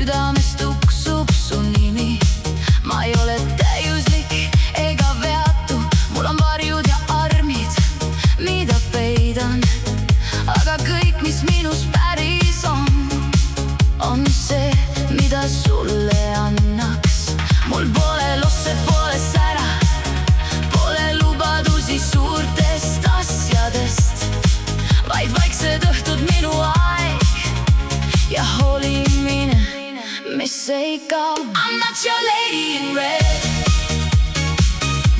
südames tuksub su nimi. Ma ei ole täiuslik ega veatu, mul on varjud ja armid, mida peidan. Aga kõik, mis minus päris on see, mida sulle annaks. Mul pole losse, pole sära, pole lubadusi suurtest asjadest, vaid vaiksed õhtud, minu aeg ja hoolimine, mis ei kao. I'm not your lady in red,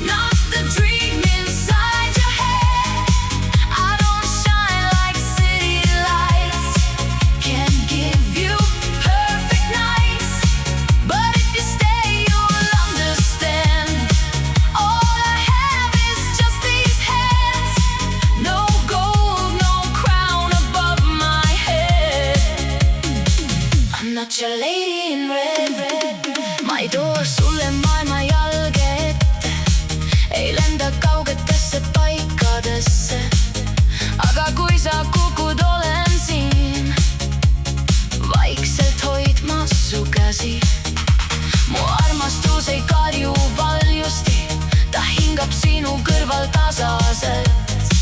not the dream inside your head. I don't shine like city lights, can't give you perfect nights, but if you stay you'll understand. All I have is just these hands, no gold, no crown above my head. I'm not your lady in red. Ma ei too sulle maailma jalge ette, ei lenda kaugetesse paikadesse, aga kui sa kukud, olen siin vaikselt hoidmas su käsi. Mu armastus ei karju valjusti, ta hingab sinu kõrval tasaselt,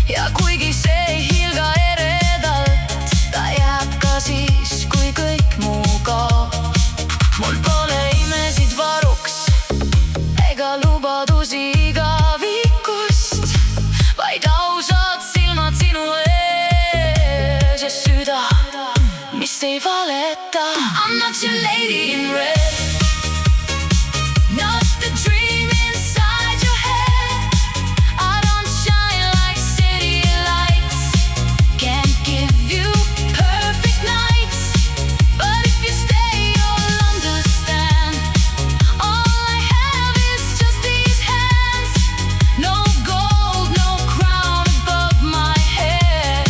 ja kuigi see ei hiilga eredalt, ta jääb ka siis, kui kõik muu kaob. Mul pole imesid varuks ega lubadusi igavikust, vaid ausad silmad sinu ees ja süda, mis ei valeta. I'm not your lady in red, not the dream inside your head. I don't shine like city lights, can't give you perfect nights, but if you stay you'll understand. All I have is just these hands, no gold, no crown above my head.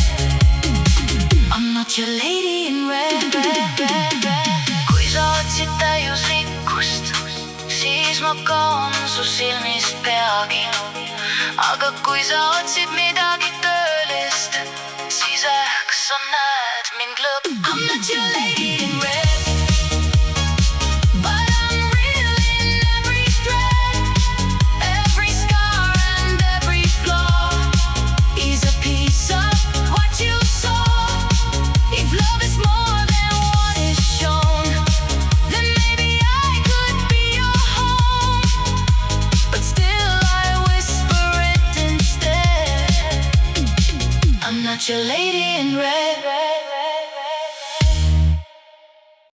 I'm not your lady in red. Kui sa otsid täiuslikkust, siis ma kaon su silmist peagi, aga kui sa otsid midagi tõelist, siis ehk sa näed mind lõpp. I'm not your lady in red, but I'm real in every thread, every scar and every flaw is a piece of what you saw. If love is more than what is shown, then maybe I could be your home, but still I whisper it instead. I'm not your lady